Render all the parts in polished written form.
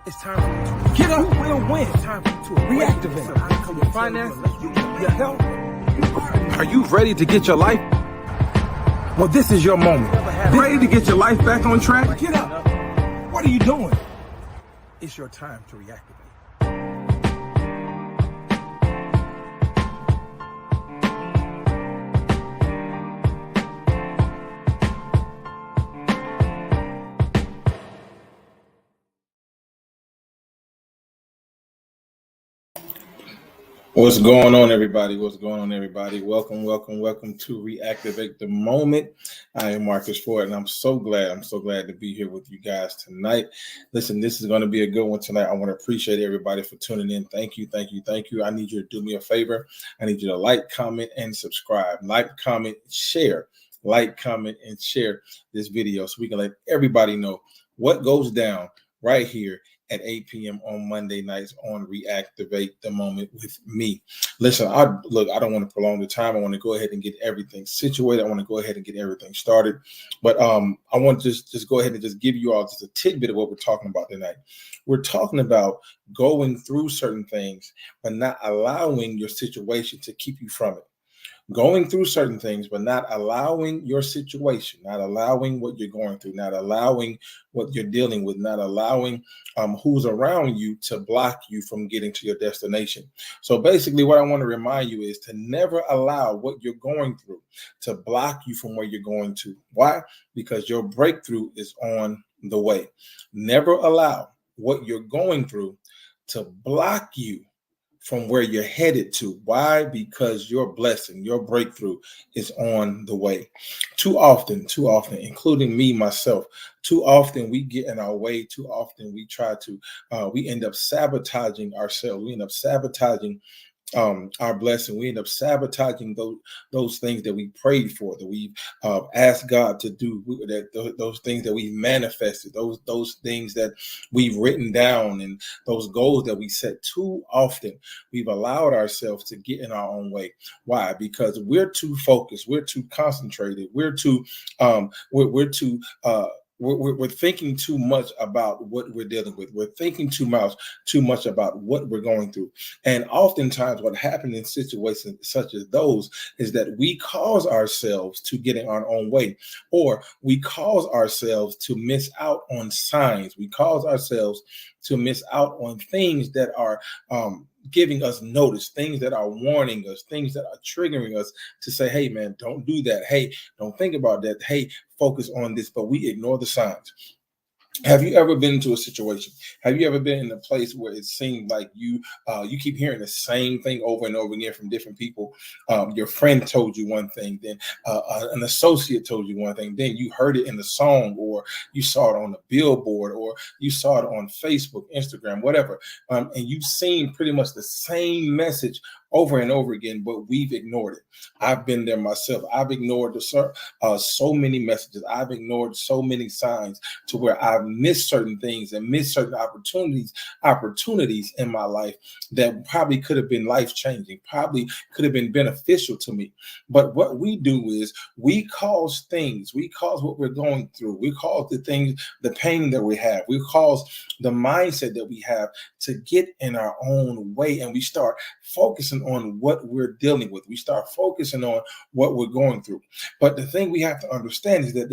It's time for you to get up, will win. It's time for you to reactivate your finances, your health. Are you ready to get your life? Well, this is your moment. Ready to get your life back on track? Get up. What are you doing? It's your time to reactivate. What's going on, everybody? What's going on, everybody? Welcome to Reactivate the Moment. I am Marques Ford, and I'm so glad to be here with you guys tonight. Listen, this is going to be a good one tonight. I want to appreciate everybody for tuning in. Thank you. I need you to do me a favor. I need you to like, comment, and subscribe. Like, comment, share. Like, comment, and share this video so we can let everybody know what goes down right here at 8 p.m. on Monday nights on Reactivate the Moment with me. Listen, I don't want to prolong the time. I want to go ahead and get everything situated. I want to go ahead and get everything started. But I want to just go ahead and just give you all just a tidbit of what we're talking about tonight. We're talking about going through certain things, but not allowing your situation to keep you from it. Going through certain things, but not allowing your situation, not allowing what you're going through, not allowing what you're dealing with, not allowing who's around you to block you from getting to your destination. So basically what I want to remind you is to never allow what you're going through to block you from where you're going to. Why? Because your breakthrough is on the way. Never allow what you're going through to block you from where you're headed to. Why? Because your blessing, your breakthrough is on the way. Too often, including me, myself, too often we get in our way. Too often we try to, we end up sabotaging ourselves. We end up sabotaging our blessing. We end up sabotaging those things that we prayed for, that we've asked God to do, those things that we've manifested, those things that we've written down, and those goals that we set. Too often we've allowed ourselves to get in our own way. Why? Because we're too focused, we're too concentrated, we're thinking too much about what we're dealing with. We're thinking too much about what we're going through. And oftentimes what happens in situations such as those is that we cause ourselves to get in our own way, or we cause ourselves to miss out on signs. We cause ourselves to miss out on things that are giving us notice, things that are warning us, things that are triggering us to say, hey, man, don't do that. Hey, don't think about that. Hey, focus on this, but we ignore the signs. Have you ever been into a situation? Have you ever been in a place where it seemed like you keep hearing the same thing over and over again from different people? Your friend told you one thing, then an associate told you one thing, then you heard it in the song, or you saw it on the billboard, or you saw it on Facebook, Instagram, whatever, and you've seen pretty much the same message over and over again, but we've ignored it. I've been there myself. I've ignored so many messages. I've ignored so many signs to where I've missed certain things and missed certain opportunities in my life that probably could have been life-changing, probably could have been beneficial to me. But what we do is we cause what we're going through. We cause the things, the pain that we have. We cause the mindset that we have to get in our own way, and we start focusing on what we're dealing with. We start focusing on what we're going through. But the thing we have to understand is that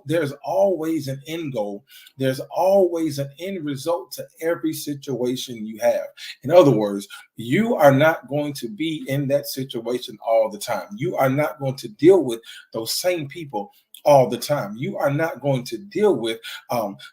there's always an end goal. There's always an end result to every situation you have. In other words, you are not going to be in that situation all the time. You are not going to deal with those same people all the time. You are not going to deal with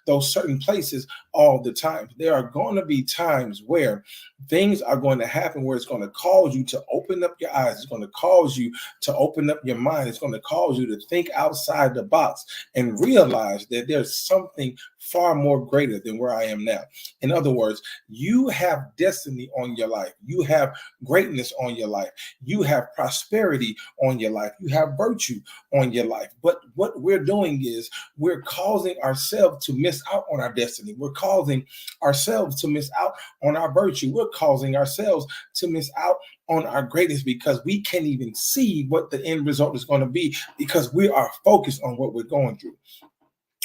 those certain places all the time. There are going to be times where things are going to happen where it's going to cause you to open up your eyes. It's going to cause you to open up your mind. It's going to cause you to think outside the box and realize that there's something far more greater than where I am now. In other words, you have destiny on your life. You have greatness on your life. You have prosperity on your life. You have virtue on your life. But what we're doing is we're causing ourselves to miss out on our destiny. We're causing ourselves to miss out on our virtue. We're causing ourselves to miss out on our greatness because we can't even see what the end result is going to be because we are focused on what we're going through.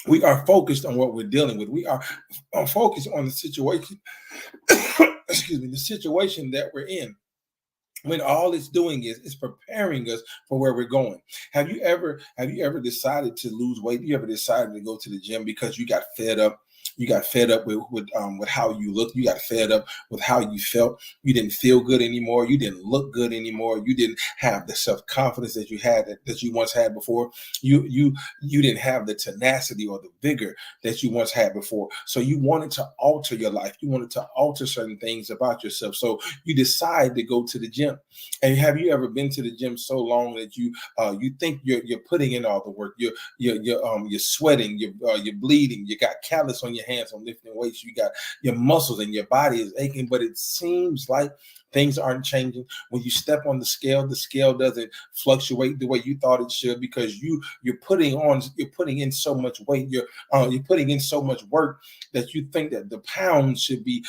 We are focused on what we're dealing with. We are focused on the situation, excuse me, the situation that we're in, when all it's doing is preparing us for where we're going. Have you ever decided to lose weight? You ever decided to go to the gym because you got fed up? You got fed up with how you looked. You got fed up with how you felt. You didn't feel good anymore. You didn't look good anymore. You didn't have the self-confidence that you had, that you once had before. You didn't have the tenacity or the vigor that you once had before. So you wanted to alter your life. You wanted to alter certain things about yourself. So you decide to go to the gym. And have you ever been to the gym so long that you think you're putting in all the work? You're sweating. You're bleeding. You got callus on your hands on lifting weights. You got your muscles and your body is aching, but it seems like things aren't changing. When you step on the scale doesn't fluctuate the way you thought it should, because you're putting in so much weight. You're putting in so much work that you think that the pounds should be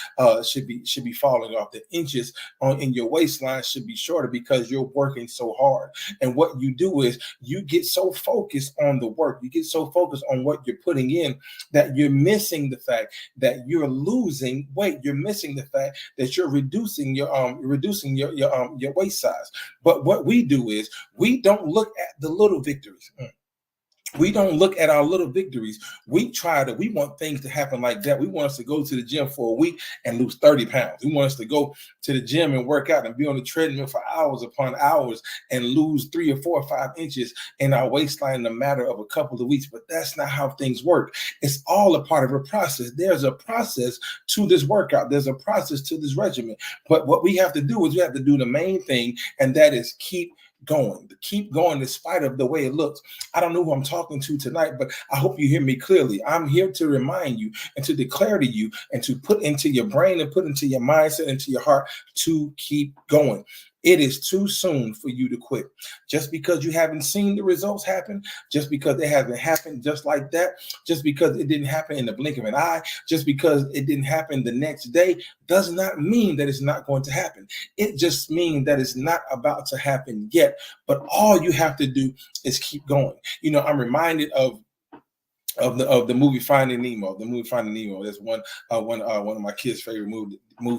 falling off. The inches in your waistline should be shorter because you're working so hard. And what you do is you get so focused on the work, you get so focused on what you're putting in, that you're missing the fact that you're losing weight. You're missing the fact that you're reducing your waist size. But what we do is we don't look at the little victories. We don't look at our little victories. We want things to happen like that. We want us to go to the gym for a week and lose 30 pounds. We want us to go to the gym and work out and be on the treadmill for hours upon hours and lose 3 or 4 or 5 inches in our waistline in a matter of a couple of weeks. But that's not how things work. It's all a part of a process. There's a process to this workout. There's a process to this regimen. But what we have to do is we have to do the main thing, and that is keep going in spite of the way it looks. I don't know who I'm talking to tonight, but I hope you hear me clearly. I'm here to remind you and to declare to you and to put into your brain and put into your mindset, into your heart, to keep going. It is too soon for you to quit. Just because you haven't seen the results happen, just because they haven't happened just like that, just because it didn't happen in the blink of an eye, just because it didn't happen the next day, does not mean that it's not going to happen. It just means that it's not about to happen yet. But all you have to do is keep going. You know, I'm reminded of the movie Finding Nemo. The movie Finding Nemo. That's one of my kids' favorite movies.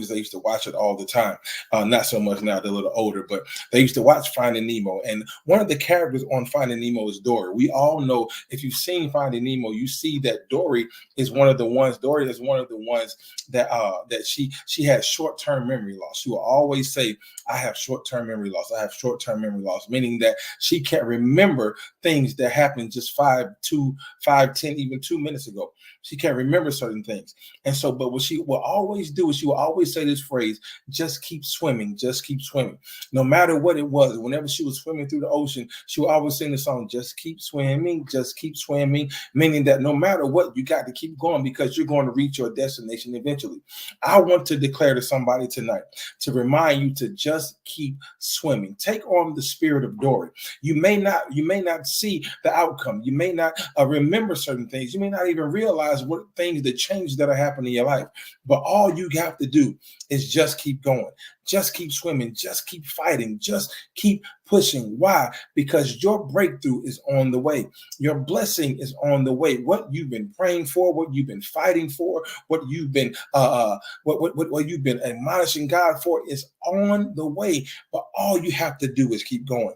They used to watch it all the time. Not so much now; they're a little older, but they used to watch Finding Nemo. And one of the characters on Finding Nemo is Dory. We all know, if you've seen Finding Nemo, you see that Dory is one of the ones. Dory is one of the ones that she has short-term memory loss. She will always say, "I have short-term memory loss. I have short-term memory loss," meaning that she can't remember things that happened just 5, 10, even 2 minutes ago. She can't remember certain things. And so, but what she will always do is she will always say this phrase, "Just keep swimming, just keep swimming." No matter what it was, whenever she was swimming through the ocean, she would always sing the song, "Just keep swimming, just keep swimming," meaning that no matter what, you got to keep going, because you're going to reach your destination eventually. I want to declare to somebody tonight, to remind you to just keep swimming. Take on the spirit of Dory. You may not see the outcome. You may not remember certain things. You may not even realize what things, the changes that are happening in your life. But all you have to do is just keep going. Just keep swimming. Just keep fighting. Just keep pushing. Why? Because your breakthrough is on the way. Your blessing is on the way. What you've been praying for, what you've been fighting for, what you've been what you've been admonishing God for is on the way. But all you have to do is keep going.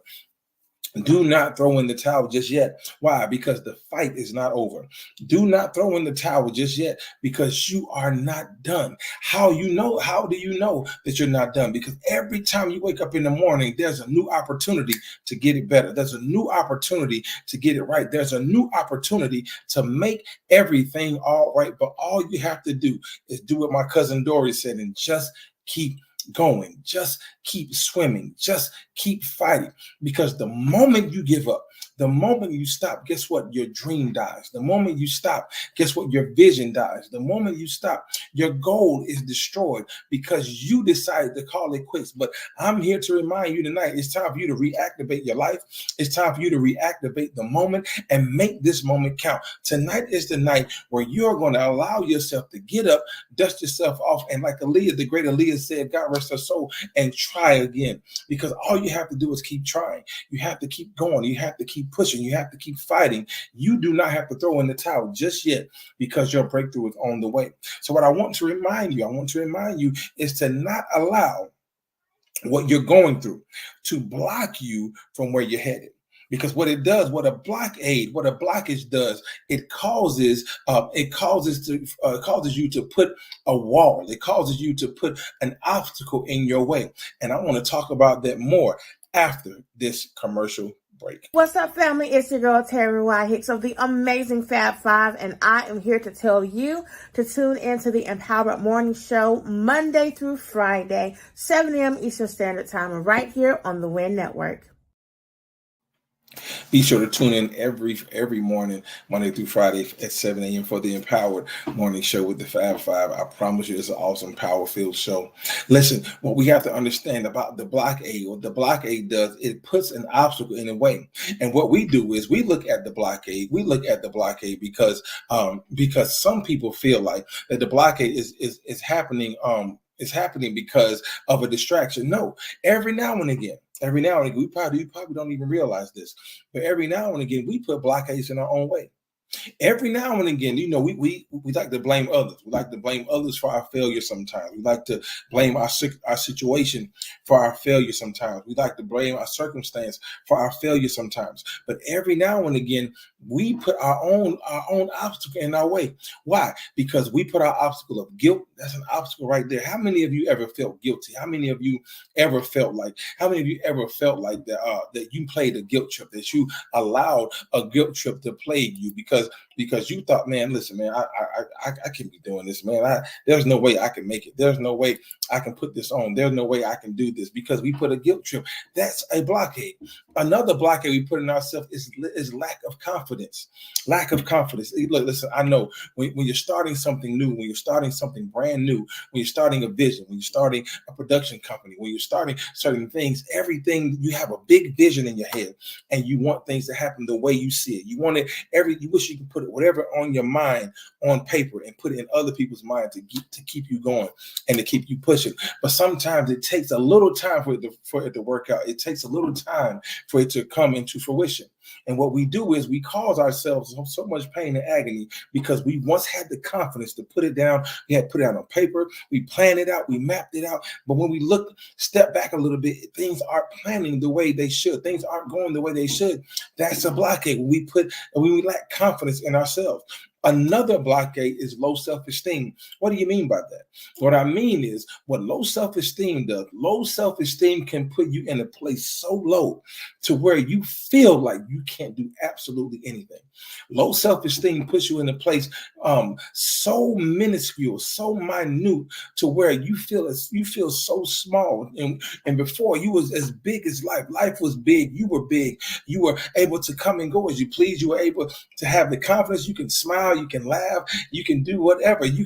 Do not throw in the towel just yet. Why? Because the fight is not over. Do not throw in the towel just yet, because you are not done. How do you know that you're not done? Because every time you wake up in the morning, there's a new opportunity to get it better. There's a new opportunity to get it right. There's a new opportunity to make everything all right. But all you have to do is do what my cousin Dory said, and just keep going. Just keep swimming. Just keep fighting. Because the moment you give up, the moment you stop, guess what? Your dream dies. The moment you stop, guess what? Your vision dies. The moment you stop, your goal is destroyed, because you decided to call it quits. But I'm here to remind you tonight, it's time for you to reactivate your life. It's time for you to reactivate the moment and make this moment count. Tonight is the night where you're going to allow yourself to get up, dust yourself off, and like Aaliyah, the great Aaliyah said, God rest her soul, and try again. Because all you have to do is keep trying. You have to keep going. You have to keep pushing. You have to keep fighting. You do not have to throw in the towel just yet, because your breakthrough is on the way. So what I want to remind you is to not allow what you're going through to block you from where you're headed. Because what it does, what a blockage does, it causes you to put a wall. It causes you to put an obstacle in your way. And I want to talk about that more after this commercial break. What's up, family? It's your girl, Terry White of the amazing Fab Five, and I am here to tell you to tune into the Empowered Morning Show Monday through Friday, 7 a.m. Eastern Standard Time, right here on the WIN Network. Be sure to tune in every morning, Monday through Friday at 7 a.m. for the Empowered Morning Show with the Fab Five. I promise you it's an awesome, power-filled show. Listen, what we have to understand about the blockade, what the blockade does, it puts an obstacle in the way. And what we do is we look at the blockade. We look at the blockade because some people feel like that the blockade is happening. It's happening because of a distraction. No, every now and again, we probably don't even realize this, but every now and again, we put blockades in our own way. Every now and again, we like to blame others. We like to blame others for our failure sometimes. We like to blame our situation for our failure sometimes. We like to blame our circumstance for our failure sometimes. But every now and again, we put our own obstacle in our way. Why? Because we put our obstacle of guilt. That's an obstacle right there. How many of you ever felt guilty? How many of you ever felt like that you played a guilt trip, that you allowed a guilt trip to plague you because you thought, man, listen, man, I can't be doing this, man. There's no way I can make it. There's no way I can put this on. There's no way I can do this, because we put a guilt trip. That's a blockade. Another blockade we put in ourselves is lack of confidence. Lack of confidence. Look, listen, I know when you're starting something new, when you're starting something brand new, when you're starting a vision, when you're starting a production company, when you're starting certain things, everything, you have a big vision in your head and you want things to happen the way you see it. You want it you wish you could put it whatever on your mind on paper and put it in other people's mind to keep you going and to keep you pushing. But sometimes it takes a little time for it to work out. It takes a little time for it to come into fruition. And what we do is we cause ourselves so much pain and agony because we once had the confidence to put it down. We had put it out on paper. We planned it out. We mapped it out. But when we step back a little bit, things aren't planning the way they should. Things aren't going the way they should. That's a blockade. When we lack confidence in ourselves. Another blockade is low self-esteem. What do you mean by that? What I mean is what low self-esteem does. Low self-esteem can put you in a place so low to where you feel like you can't do absolutely anything. Low self-esteem puts you in a place so minuscule, so minute, to where you feel so small. And before, you was as big as life. Life was big. You were big. You were able to come and go as you please. You were able to have the confidence. You can smile. You can laugh. You can do whatever. You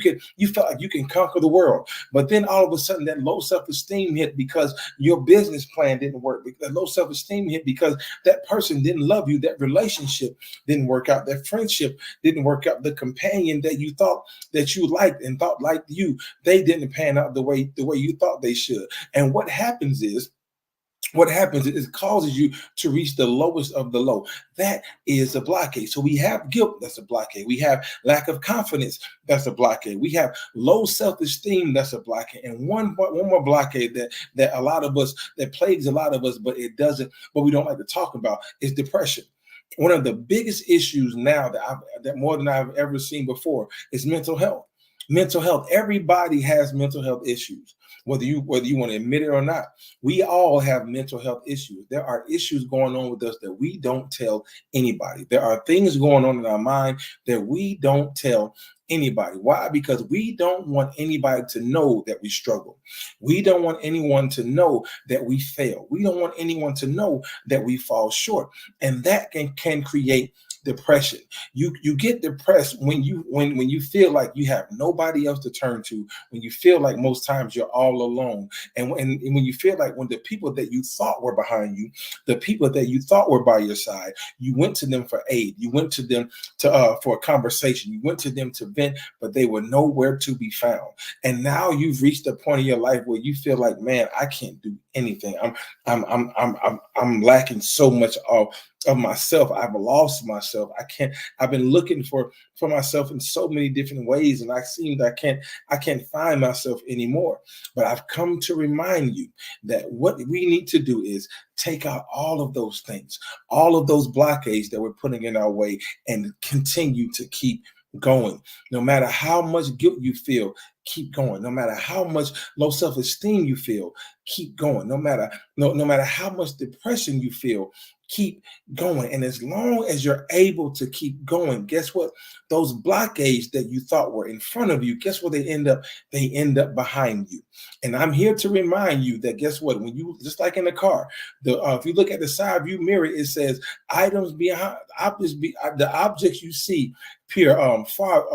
felt like you can conquer the world. But then all of a sudden, that low self-esteem hit because your business plan didn't work. That low self-esteem hit because that person didn't love you. That relationship didn't work out. That friendship didn't work out. The companion that you thought that you liked and thought liked you, they didn't pan out the way you thought they should. And what happens is it causes you to reach the lowest of the low. That is a blockade. So we have guilt. That's a blockade. We have lack of confidence. That's a blockade. We have low self-esteem. That's a blockade. And one more blockade that a lot of us, that plagues a lot of us, but we don't like to talk about, is depression. One of the biggest issues now that more than I've ever seen before is mental health. Mental health. Everybody has mental health issues, whether you want to admit it or not. We all have mental health issues. There are issues going on with us that we don't tell anybody. There are things going on in our mind that we don't tell anybody. Why? Because we don't want anybody to know that we struggle. We don't want anyone to know that we fail. We don't want anyone to know that we fall short. And that can create depression. You get depressed when you feel like you have nobody else to turn to, when you feel like most times you're all alone, and when you feel like when the people that you thought were behind you, the people that you thought were by your side, you went to them for aid, you went to them for a conversation, you went to them to vent, but they were nowhere to be found. And now you've reached a point in your life where you feel like, man, I can't do anything. I'm lacking so much of myself. I've lost myself. I've been looking for myself in so many different ways, and I can't find myself anymore. But I've come to remind you that what we need to do is take out all of those things, all of those blockades that we're putting in our way, and continue to keep going. No matter how much guilt you feel, keep going. No matter how much low self-esteem you feel, keep going. No matter how much depression you feel, keep going. And as long as you're able to keep going, guess what? Those blockades that you thought were in front of you, guess what they end up? They end up behind you. And I'm here to remind you that, guess what? When you, just like in the car, if you look at the side view mirror, it says items behind the objects you see appear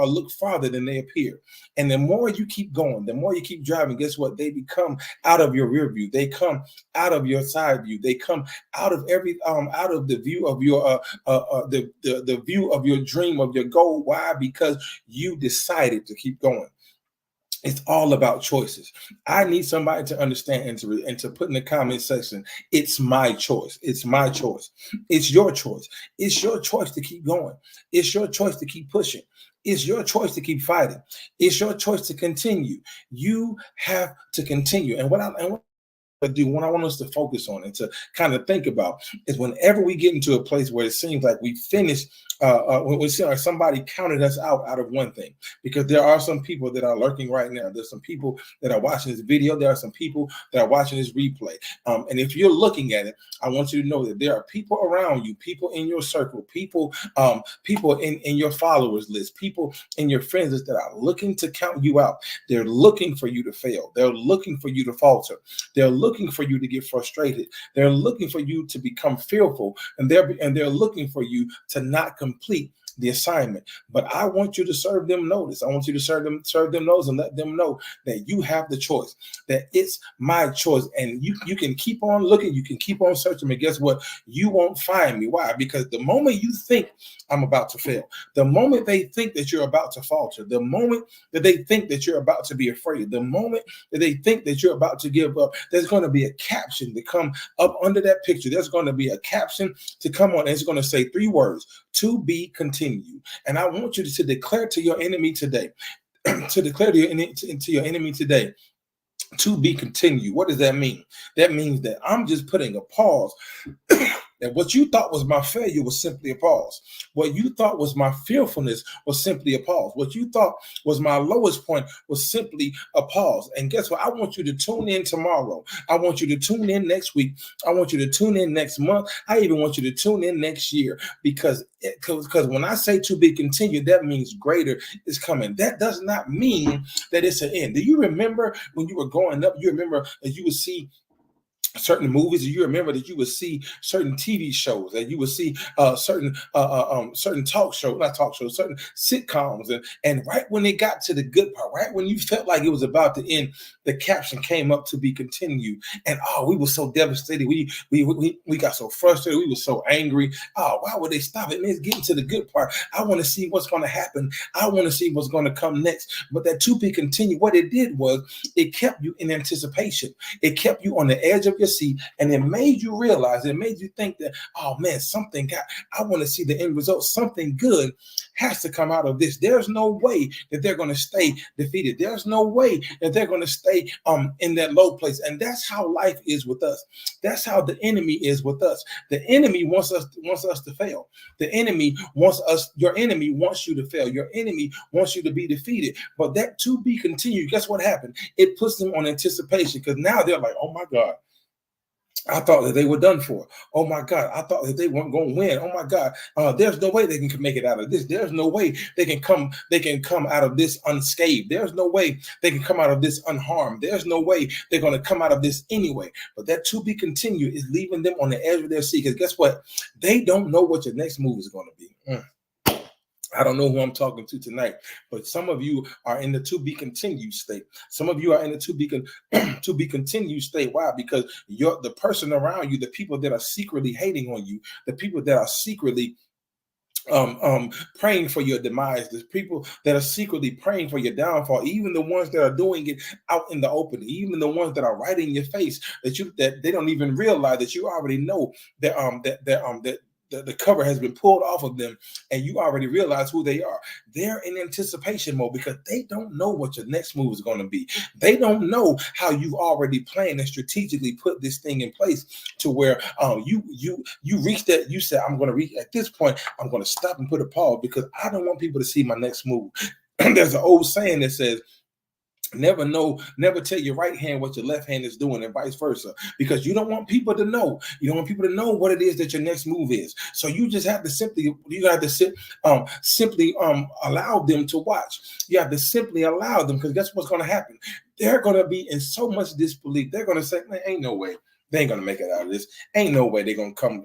look farther than they appear. And the more you keep going, the more you keep driving, guess what? They become out of your rear view. They come out of your side view. They come out of out of the view of your the view of your dream, of your goal. Why? Because you decided to keep going. It's all about choices. I need somebody to understand and to put in the comment section, it's my choice. It's my choice. It's your choice. It's your choice to keep going. It's your choice to keep pushing. It's your choice to keep fighting. It's your choice to continue. You have to continue. And what I want us to focus on and to kind of think about is whenever we get into a place where it seems like we finished, when we see like somebody counted us out of one thing, because there are some people that are lurking right now. There's some people that are watching this video. There are some people that are watching this replay. And if you're looking at it, I want you to know that there are people around you, people in your circle, people in your followers list, people in your friends list that are looking to count you out. They're looking for you to fail. They're looking for you to falter. They're looking for you to get frustrated. They're looking for you to become fearful, and they're looking for you to not complete the assignment. But I want you to serve them notice. I want you to serve them notice and let them know that you have the choice, that it's my choice. And you can keep on looking, you can keep on searching, but guess what? You won't find me. Why? Because the moment you think I'm about to fail, the moment they think that you're about to falter, the moment that they think that you're about to be afraid, the moment that they think that you're about to give up, there's going to be a caption to come up under that picture. There's going to be a caption to come on, and it's going to say 3 words: to be continued. And I want you to declare to your enemy today, to declare to your enemy today, to be continued. What does that mean? That means that I'm just putting a pause. That what you thought was my failure was simply a pause. What you thought was my fearfulness was simply a pause. What you thought was my lowest point was simply a pause. And guess what? I want you to tune in tomorrow. I want you to tune in next week. I want you to tune in next month. I even want you to tune in next year, because when I say to be continued, that means greater is coming. That does not mean that it's an end. Do you remember when you were growing up? You remember that you would see certain movies, you remember that you would see certain TV shows, that you would see certain talk shows, not talk shows, certain sitcoms, and right when it got to the good part, right when you felt like it was about to end, the caption came up, to be continued. And we were so devastated, we got so frustrated, we were so angry. Why would they stop it? Man, it's getting to the good part. I want to see what's going to happen. I want to see what's going to come next. But that to be continued, what it did was it kept you in anticipation. It kept you on the edge of your seat, and it made you realize, it made you think that, oh man, I want to see the end result. Something good has to come out of this. There's no way that they're going to stay defeated. There's no way that they're going to stay in that low place. And that's how life is with us. That's how the enemy is with us. The enemy wants us to fail. The enemy wants us, your enemy wants you to fail. Your enemy wants you to be defeated. But that to be continued, guess what happened? It puts them on anticipation, because now they're like, oh my God, I thought that they were done for. Oh my God. I thought that they weren't going to win. Oh my God. There's no way they can make it out of this. There's no way they can come out of this unscathed. There's no way they can come out of this unharmed. There's no way they're going to come out of this anyway. But that to be continued is leaving them on the edge of their seat. Because guess what? They don't know what your next move is going to be. I don't know who I'm talking to tonight, but some of you are in the to be continued state. Some of you are in the to be continued state. Why? Because you're the person around you, the people that are secretly hating on you, the people that are secretly praying for your demise, the people that are secretly praying for your downfall, even the ones that are doing it out in the open, even the ones that are right in your face, that they don't even realize that you already know that the cover has been pulled off of them, and you already realize who they are. They're in anticipation mode because they don't know what your next move is going to be. They don't know how you've already planned and strategically put this thing in place to where you reach that. You said, I'm going to reach at this point. I'm going to stop and put a pause because I don't want people to see my next move. There's an old saying that says, never tell your right hand what your left hand is doing, and vice versa, because you don't want people to know. You don't want people to know what it is that your next move is. So you just have to simply allow them to watch. You have to simply allow them, because guess what's going to happen? They're going to be in so much disbelief. They're going to say, man, ain't no way. They ain't gonna make it out of this. Ain't no way they're gonna come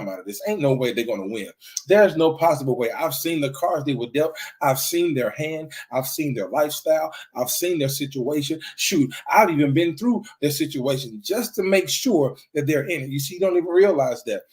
out of this. Ain't no way they're gonna win. There's no possible way. I've seen the cards they were dealt. I've seen their hand. I've seen their lifestyle. I've seen their situation. Shoot, I've even been through their situation just to make sure that they're in it. You see, you don't even realize that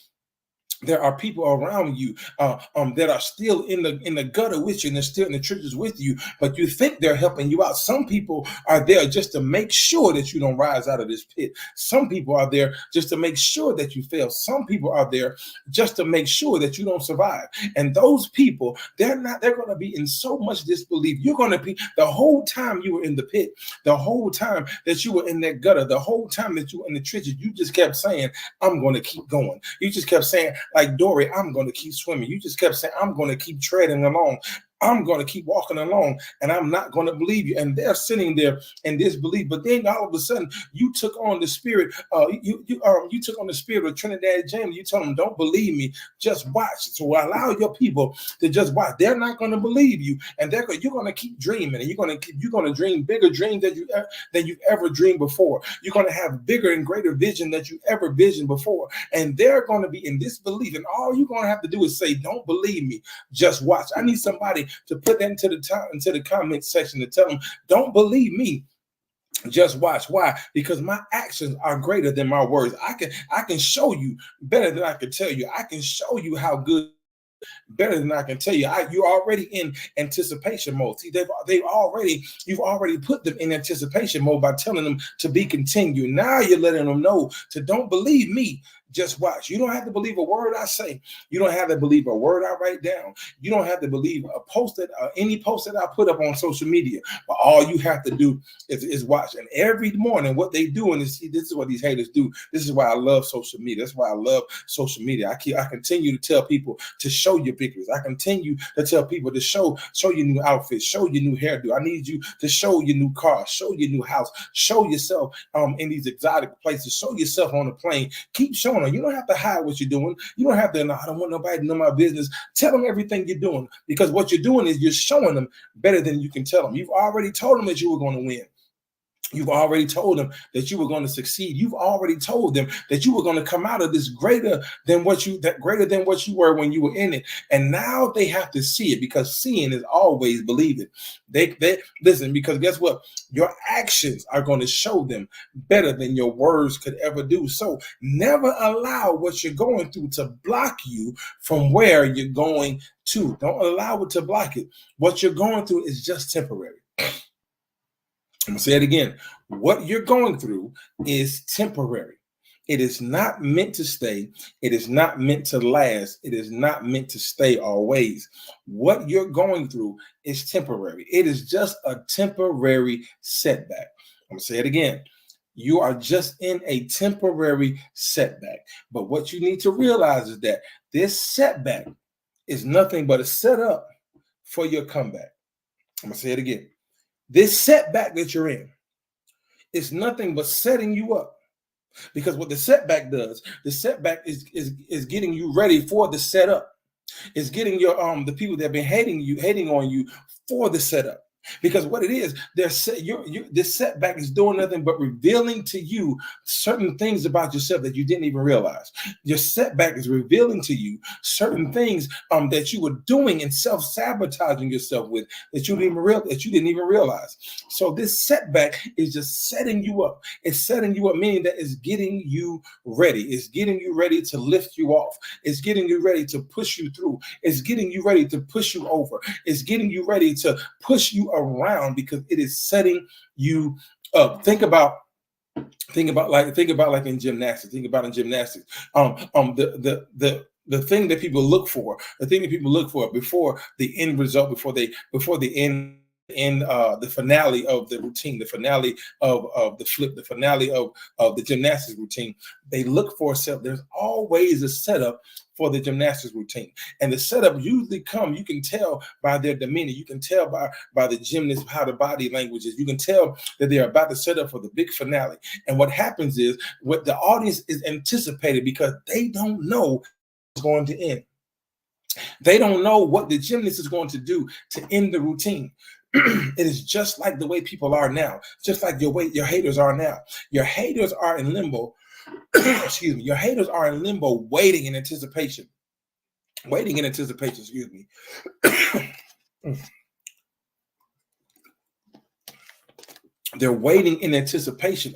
there are people around you that are still in the gutter with you, and they're still in the trenches with you, but you think they're helping you out. Some people are there just to make sure that you don't rise out of this pit. Some people are there just to make sure that you fail. Some people are there just to make sure that you don't survive. And those people, they're going to be in so much disbelief. You're going to be, the whole time you were in the pit, the whole time that you were in that gutter, the whole time that you were in the trenches, you just kept saying, I'm going to keep going. You just kept saying, like Dory, I'm going to keep swimming. You just kept saying, I'm going to keep treading along. I'm going to keep walking along, and I'm not going to believe you. And they're sitting there in disbelief. But then all of a sudden, you took on the spirit. You took on the spirit of Trinidad James. You told them, "Don't believe me, just watch." So allow your people to just watch. They're not going to believe you, and you're going to keep dreaming, and you're going to dream bigger dreams than you've ever dreamed before. You're going to have bigger and greater vision than you ever visioned before, and they're going to be in disbelief. And all you're going to have to do is say, "Don't believe me, just watch." I need somebody to put that into the comment section to tell them, don't believe me, just watch. Why? Because my actions are greater than my words. I can show you better than I can tell you. I can show you how good, better than I can tell you. You're already in anticipation mode. See, you've already put them in anticipation mode by telling them to be continued. Now you're letting them know to don't believe me, just watch. You don't have to believe a word I say. You don't have to believe a word I write down. You don't have to believe a post that any post that I put up on social media. But all you have to do is watch. And every morning, what they do, and this is what these haters do. This is why I love social media. That's why I love social media. I continue to tell people to show your pictures. I continue to tell people to show your new outfits, show your new hairdo. I need you to show your new car, show your new house, show yourself in these exotic places, show yourself on the plane. Keep showing them. You don't have to hide what you're doing. You don't have to, I don't want nobody to know my business. Tell them everything you're doing, because what you're doing is you're showing them better than you can tell them. You've already told them that you were going to win. You've already told them that you were going to succeed. You've already told them that you were going to come out of this greater than what you were when you were in it. And now they have to see it, because seeing is always believing. They listen, because guess what? Your actions are going to show them better than your words could ever do. So never allow what you're going through to block you from where you're going to. Don't allow it to block it. What you're going through is just temporary. I'm going to say it again. What you're going through is temporary. It is not meant to stay. It is not meant to last. It is not meant to stay always. What you're going through is temporary. It is just a temporary setback. I'm going to say it again. You are just in a temporary setback. But what you need to realize is that this setback is nothing but a setup for your comeback. I'm going to say it again. This setback that you're in is nothing but setting you up Because what the setback does, the setback is getting you ready for the setup. It's getting your the people that have been hating on you for the setup. Because what it is, this setback is doing nothing but revealing to you certain things about yourself that you didn't even realize. Your setback is revealing to you certain things that you were doing and self-sabotaging yourself with that you didn't even realize. So this setback is just setting you up. It's setting you up, meaning that it's getting you ready. It's getting you ready to lift you off. It's getting you ready to push you through. It's getting you ready to push you over. It's getting you ready to push you around, because it is setting you up. Think about like in gymnastics. The thing that people look for, before the end result, before the end the finale of the routine, the finale of the flip, the finale of the gymnastics routine, they look for there's always a setup for the gymnastics routine. And the setup usually you can tell by their demeanor, you can tell by the gymnast how the body language is. You can tell that they're about to set up for the big finale. And what happens is what the audience is anticipated, because they don't know it's going to end. They don't know what the gymnast is going to do to end the routine. It is just like the way people are now, just like your haters are now. Your haters are in limbo. Excuse me. Your haters are in limbo, waiting in anticipation. Excuse me. They're waiting in anticipation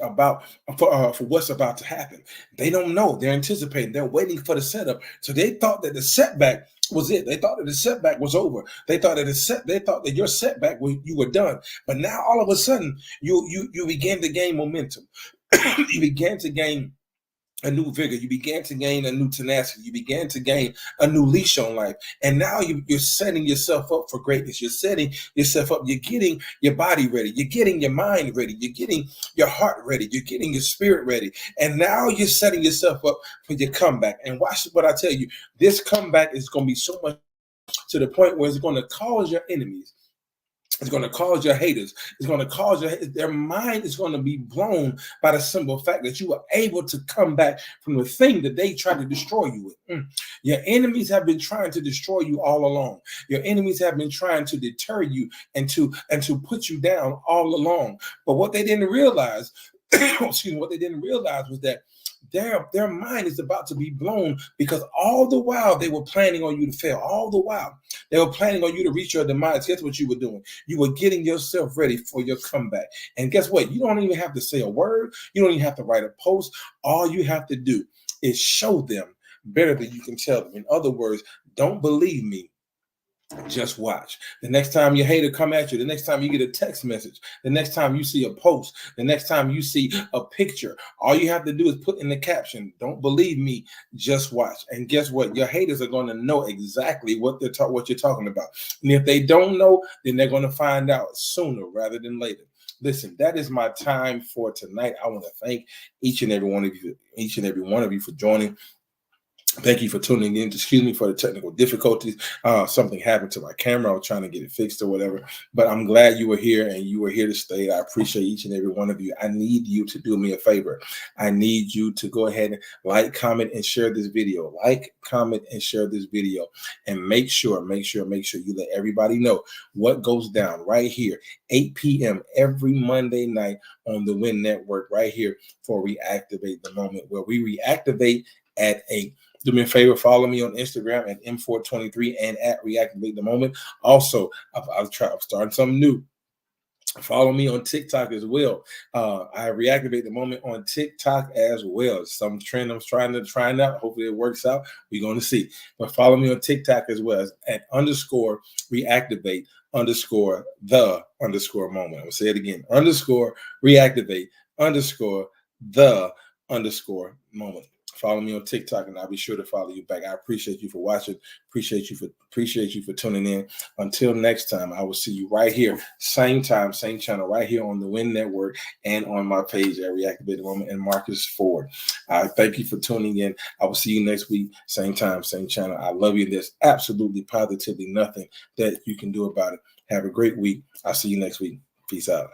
for what's about to happen. They don't know. They're anticipating. They're waiting for the setup. So they thought that the setback was it. They thought that the setback was over. They thought that your setback you were done. But now all of a sudden you began to gain momentum. You began to gain a new vigor. You began to gain a new tenacity. You began to gain a new leash on life. And now you're setting yourself up for greatness. You're setting yourself up. You're getting your body ready. You're getting your mind ready. You're getting your heart ready. You're getting your spirit ready. And now you're setting yourself up for your comeback. And watch what I tell you. This comeback is going to be so much to the point where it's going to cause your enemies. It's going to cause your haters. It's going to cause their mind is going to be blown by the simple fact that you were able to come back from the thing that they tried to destroy you with. Your enemies have been trying to destroy you all along. Your enemies have been trying to deter you and to put you down all along. But what they didn't realize, what they didn't realize was that their mind is about to be blown, because all the while they were planning on you to fail. All the while they were planning on you to reach your demise. Guess what you were doing? You were getting yourself ready for your comeback. And guess what? You don't even have to say a word. You don't even have to write a post. All you have to do is show them better than you can tell them. In other words, don't believe me. Just watch. The next time your hater come at you, the next time you get a text message, the next time you see a post, the next time you see a picture, all you have to do is put in the caption, "Don't believe me, just watch." And guess what? Your haters are going to know exactly what you're talking about. And if they don't know, then they're going to find out sooner rather than later. Listen, that is my time for tonight. I want to thank each and every one of you for joining. Thank you for tuning in. Excuse me for the technical difficulties. Something happened to my camera. I was trying to get it fixed or whatever. But I'm glad you were here and you were here to stay. I appreciate each and every one of you. I need you to do me a favor. I need you to go ahead and like, comment, and share this video. Like, comment, and share this video. And make sure you let everybody know what goes down right here, 8 p.m. every Monday night on the Win Network, right here for Reactivate the Moment, where we reactivate at 8. Do me a favor, follow me on Instagram at M423 and at Reactivate the Moment. Also, I'm starting something new. Follow me on TikTok as well. I Reactivate the Moment on TikTok as well. Some trend I'm trying out. Hopefully it works out. We're going to see. But follow me on TikTok as well at _reactivate _the moment. I'm going to say it again. _reactivate _the moment. Follow me on TikTok, and I'll be sure to follow you back. I appreciate you for watching. Appreciate you for tuning in. Until next time, I will see you right here, same time, same channel, right here on the Win Network and on my page at Reactivate the Moment and Marques Ford. I thank you for tuning in. I will see you next week, same time, same channel. I love you. There's absolutely, positively nothing that you can do about it. Have a great week. I'll see you next week. Peace out.